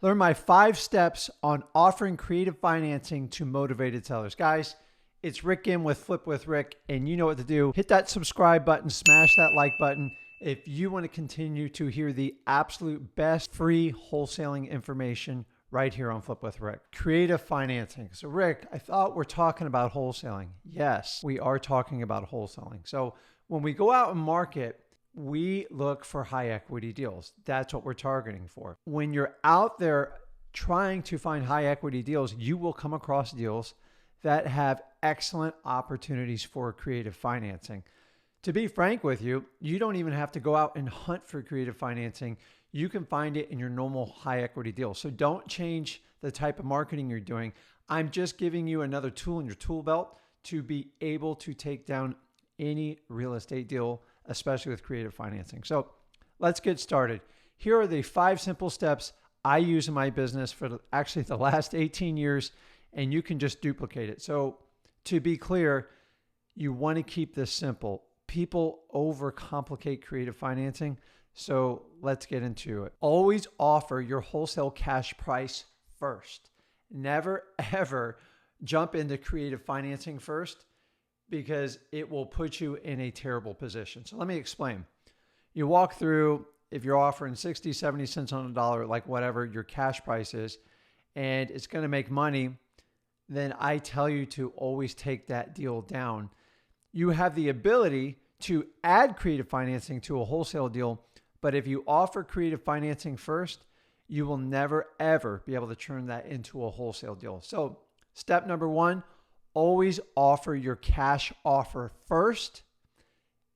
Learn my 5 steps on offering creative financing to motivated sellers. Guys, it's Rick Ginn with Flip with Rick, and you know what to do. Hit that subscribe button, smash that like button if you want to continue to hear the absolute best free wholesaling information right here on Flip with Rick. Creative financing. So Rick, I thought we're talking about wholesaling. Yes, we are talking about wholesaling. So when we go out and market, we look for high equity deals. That's what we're targeting for. When you're out there trying to find high equity deals, you will come across deals that have excellent opportunities for creative financing. To be frank with you, you don't even have to go out and hunt for creative financing. You can find it in your normal high equity deal. So don't change the type of marketing you're doing. I'm just giving you another tool in your tool belt to be able to take down any real estate deal, especially with creative financing. So let's get started. Here are the 5 simple steps I use in my business for actually the last 18 years, and you can just duplicate it. So to be clear, you want to keep this simple. People overcomplicate creative financing. So let's get into it. Always offer your wholesale cash price first. Never, ever jump into creative financing first, because it will put you in a terrible position. So let me explain. You walk through, if you're offering 60, 70 cents on the dollar, like whatever your cash price is, and it's going to make money, then I tell you to always take that deal down. You have the ability to add creative financing to a wholesale deal, but if you offer creative financing first, you will never, ever be able to turn that into a wholesale deal. So step number 1, always offer your cash offer first.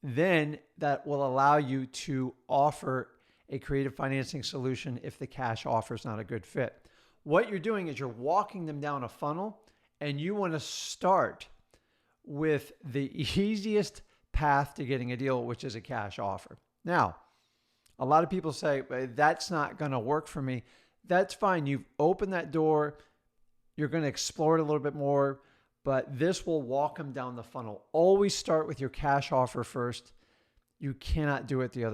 Then that will allow you to offer a creative financing solution if the cash offer is not a good fit. What you're doing is you're walking them down a funnel, and you want to start with the easiest path to getting a deal, which is a cash offer. Now, a lot of people say, that's not going to work for me. That's fine. You've opened that door. You're going to explore it a little bit more, but this will walk them down the funnel. Always start with your cash offer first. You cannot do it the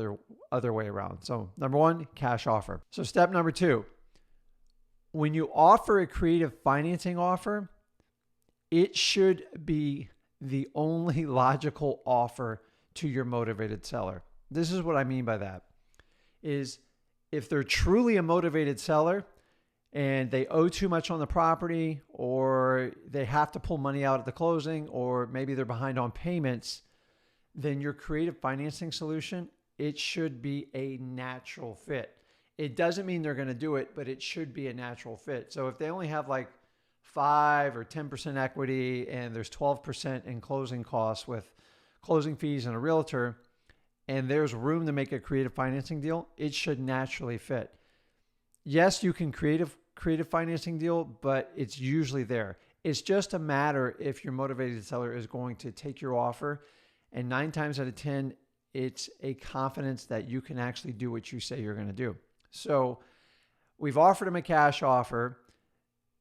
other way around. So number 1, cash offer. So step number 2, when you offer a creative financing offer, it should be the only logical offer to your motivated seller. This is what I mean by that, is if they're truly a motivated seller and they owe too much on the property, or they have to pull money out at the closing, or maybe they're behind on payments, then your creative financing solution, it should be a natural fit. It doesn't mean they're going to do it, but it should be a natural fit. So if they only have like 5 or 10% equity and there's 12% in closing costs with closing fees and a realtor, and there's room to make a creative financing deal, it should naturally fit. Yes, you can creative financing deal, but it's usually there. It's just a matter if your motivated seller is going to take your offer, and 9 times out of 10, it's a confidence that you can actually do what you say you're going to do. So we've offered them a cash offer.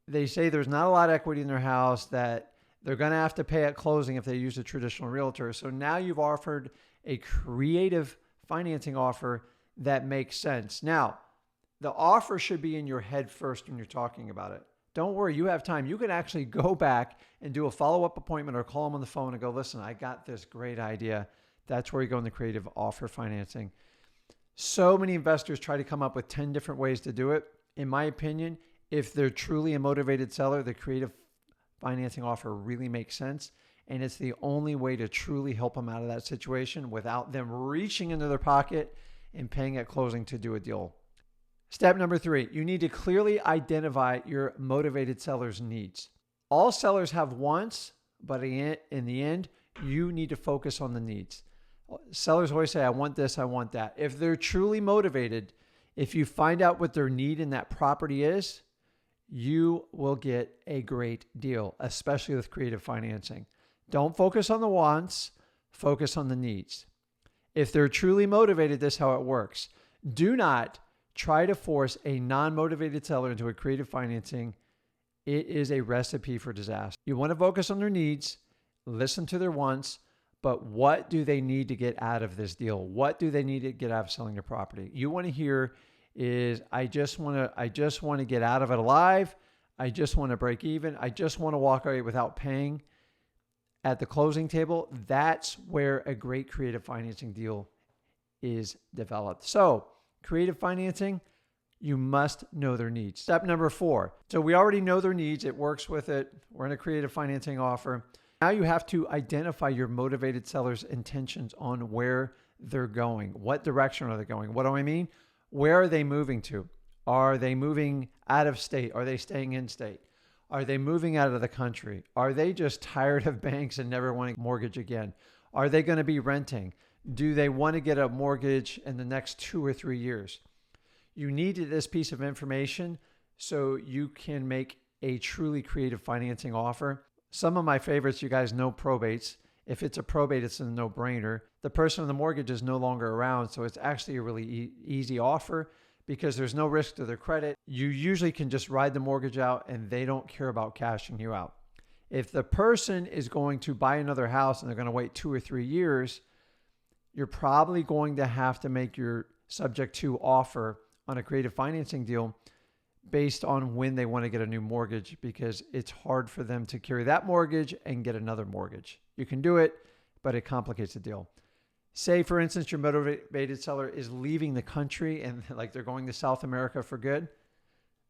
They say there's not a lot of equity in their house, that they're going to have to pay at closing if they use a traditional realtor. So now you've offered a creative financing offer that makes sense. Now, the offer should be in your head first when you're talking about it. Don't worry, you have time. You can actually go back and do a follow-up appointment or call them on the phone and go, listen, I got this great idea. That's where you go in the creative offer financing. So many investors try to come up with 10 different ways to do it. In my opinion, if they're truly a motivated seller, the creative financing offer really makes sense. And it's the only way to truly help them out of that situation without them reaching into their pocket and paying at closing to do a deal. Step number 3, you need to clearly identify your motivated seller's needs. All sellers have wants, but in the end, you need to focus on the needs. Sellers always say, I want this, I want that. If they're truly motivated, if you find out what their need in that property is, you will get a great deal, especially with creative financing. Don't focus on the wants, focus on the needs. If they're truly motivated, this is how it works. Do not try to force a non-motivated seller into a creative financing. It is a recipe for disaster. You want to focus on their needs, listen to their wants, but what do they need to get out of this deal? What do they need to get out of selling their property? You want to hear is I just want to get out of it alive. I just want to break even. I just want to walk away without paying at the closing table. That's where a great creative financing deal is developed. So creative financing, you must know their needs. Step number 4. So we already know their needs. It works with it. We're in a creative financing offer. Now you have to identify your motivated seller's intentions on where they're going. What direction are they going? What do I mean? Where are they moving to? Are they moving out of state? Are they staying in state? Are they moving out of the country? Are they just tired of banks and never wanting a mortgage again? Are they going to be renting? Do they want to get a mortgage in the next 2 or 3 years? You need this piece of information so you can make a truly creative financing offer. Some of my favorites, you guys know probates. If it's a probate, it's a no-brainer. The person on the mortgage is no longer around, so it's actually a really easy offer because there's no risk to their credit. You usually can just ride the mortgage out and they don't care about cashing you out. If the person is going to buy another house and they're going to wait 2 or 3 years, you're probably going to have to make your subject to offer on a creative financing deal based on when they want to get a new mortgage, because it's hard for them to carry that mortgage and get another mortgage. You can do it, but it complicates the deal. Say, for instance, your motivated seller is leaving the country and like they're going to South America for good.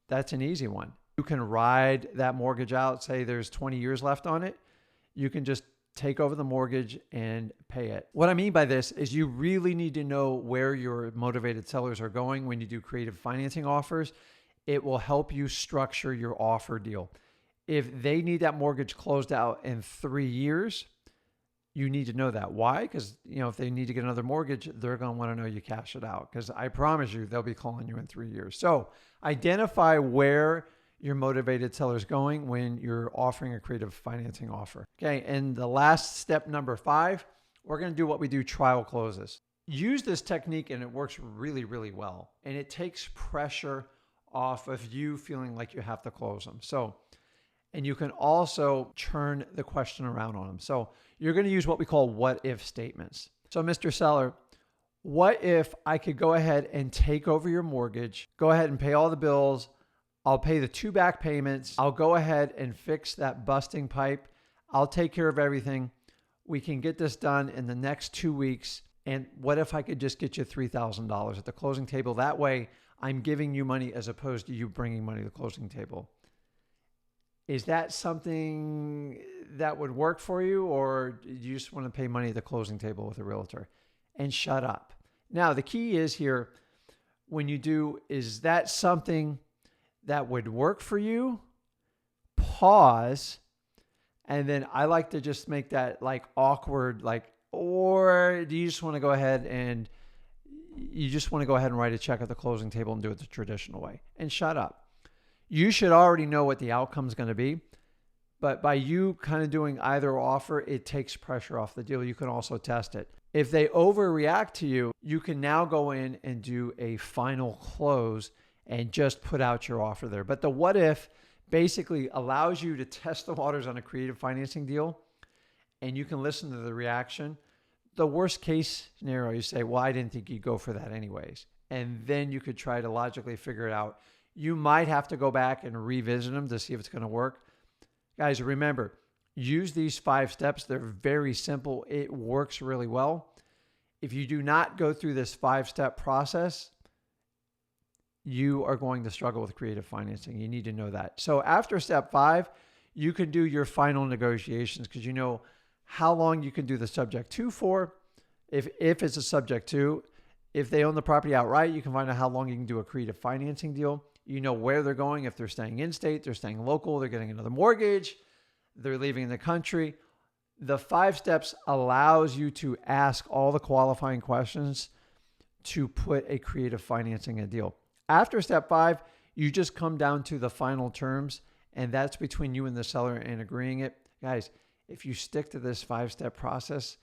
That's an easy one. You can ride that mortgage out. Say there's 20 years left on it. You can just take over the mortgage and pay it. What I mean by this is you really need to know where your motivated sellers are going when you do creative financing offers. It will help you structure your offer deal. If they need that mortgage closed out in 3 years, you need to know that. Why? Because if they need to get another mortgage, they're going to want to know you cash it out, because I promise you they'll be calling you in 3 years. So identify where your motivated seller is going when you're offering a creative financing offer. Okay, and the last step, number 5, we're going to do what we do, trial closes. Use this technique and it works really, really well. And it takes pressure off of you feeling like you have to close them. And you can also turn the question around on them. So you're going to use what we call what if statements. So Mr. Seller, what if I could go ahead and take over your mortgage, go ahead and pay all the bills, I'll pay the 2 back payments, I'll go ahead and fix that busting pipe, I'll take care of everything, we can get this done in the next 2 weeks, and what if I could just get you $3,000 at the closing table? That way I'm giving you money as opposed to you bringing money to the closing table. Is that something that would work for you, or do you just want to pay money at the closing table with a realtor? And shut up. Now, the key is here, when you do, is that something that would work for you? Pause. And then I like to just make that like awkward, or do you just want to go ahead and write a check at the closing table and do it the traditional way? And shut up. You should already know what the outcome is going to be, but by you kind of doing either offer, it takes pressure off the deal. You can also test it. If they overreact to you, you can now go in and do a final close and just put out your offer there. But the what if basically allows you to test the waters on a creative financing deal, and you can listen to the reaction. The worst case scenario, you say, well, I didn't think you'd go for that anyways. And then you could try to logically figure it out. You might have to go back and revisit them to see if it's going to work. Guys, remember, use these 5 steps. They're very simple. It works really well. If you do not go through this 5-step process, you are going to struggle with creative financing. You need to know that. So after step 5, you can do your final negotiations, because you know how long you can do the subject to for. If it's a subject to, if they own the property outright, you can find out how long you can do a creative financing deal. You know where they're going. If they're staying in state, they're staying local, they're getting another mortgage, they're leaving the country. The 5 steps allows you to ask all the qualifying questions to put a creative financing in a deal. After step 5, you just come down to the final terms, and that's between you and the seller and agreeing it. Guys, if you stick to this 5-step process,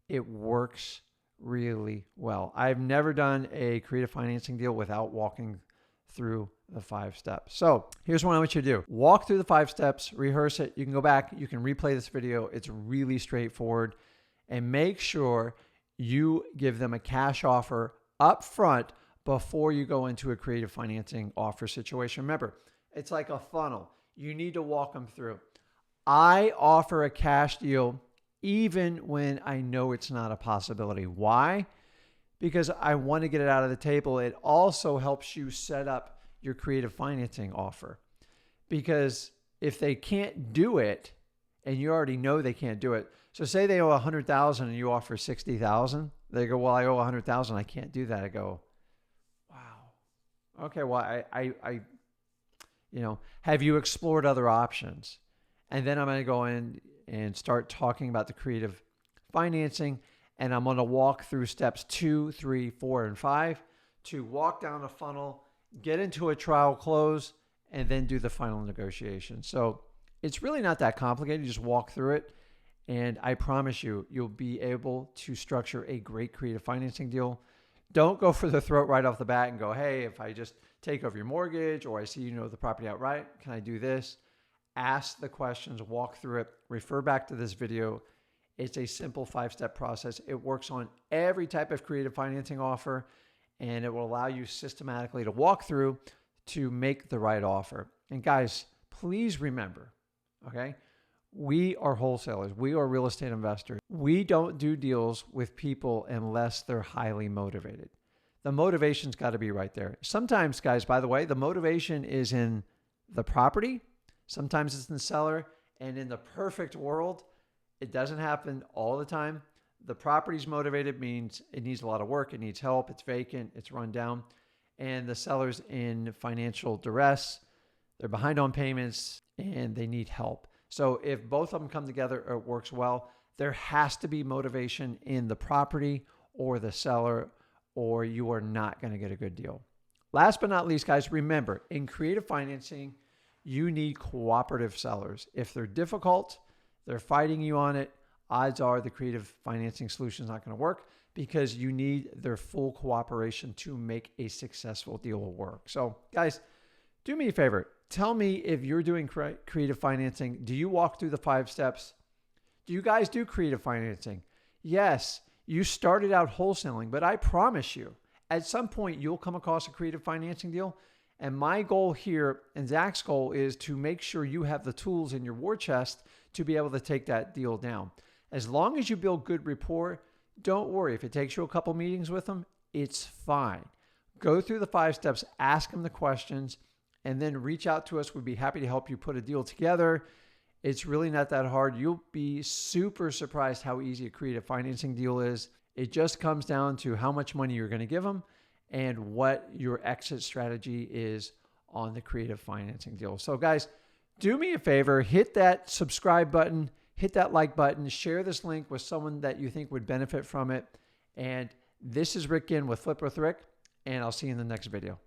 it works really well. I've never done a creative financing deal without walking through the 5 steps. So here's what I want you to do. Walk through the 5 steps, rehearse it. You can go back, you can replay this video. It's really straightforward. And make sure you give them a cash offer up front before you go into a creative financing offer situation. Remember, it's like a funnel. You need to walk them through. I offer a cash deal even when I know it's not a possibility. Why? Because I want to get it out of the table. It also helps you set up your creative financing offer. Because if they can't do it, and you already know they can't do it, so say they owe $100,000 and you offer $60,000, they go, well, I owe $100,000, I can't do that. I go, wow. Okay, well, I have you explored other options? And then I'm going to go in and start talking about the creative financing, and I'm going to walk through steps 2, 3, 4, and 5 to walk down a funnel, get into a trial close, and then do the final negotiation. So it's really not that complicated. You just walk through it, and I promise you, you'll be able to structure a great creative financing deal. Don't go for the throat right off the bat and go, hey, if I just take over your mortgage, or I see you know the property outright, can I do this? Ask the questions, walk through it, refer back to this video. It's a simple 5-step process. It works on every type of creative financing offer, and it will allow you systematically to walk through to make the right offer. And guys, please remember, okay, we are wholesalers. We are real estate investors. We don't do deals with people unless they're highly motivated. The motivation's got to be right there. Sometimes, guys, by the way, the motivation is in the property. Sometimes it's in the seller. And in the perfect world, it doesn't happen all the time. The property's motivated means it needs a lot of work. It needs help. It's vacant. It's run down. And the seller's in financial duress. They're behind on payments and they need help. So if both of them come together, it works well. There has to be motivation in the property or the seller, or you are not going to get a good deal. Last but not least, guys, remember, in creative financing, you need cooperative sellers. If they're difficult, they're fighting you on it, odds are the creative financing solution is not going to work, because you need their full cooperation to make a successful deal work. So guys, do me a favor. Tell me if you're doing creative financing. Do you walk through the 5 steps? Do you guys do creative financing? Yes, you started out wholesaling, but I promise you, at some point you'll come across a creative financing deal. And my goal here, and Zach's goal, is to make sure you have the tools in your war chest to be able to take that deal down. As long as you build good rapport, don't worry. If it takes you a couple meetings with them, it's fine. Go through the 5 steps, ask them the questions, and then reach out to us. We'd be happy to help you put a deal together. It's really not that hard. You'll be super surprised how easy a creative financing deal is. It just comes down to how much money you're going to give them and what your exit strategy is on the creative financing deal. So guys, do me a favor, hit that subscribe button, hit that like button, share this link with someone that you think would benefit from it. And this is Rick Ginn with Flip with Rick, and I'll see you in the next video.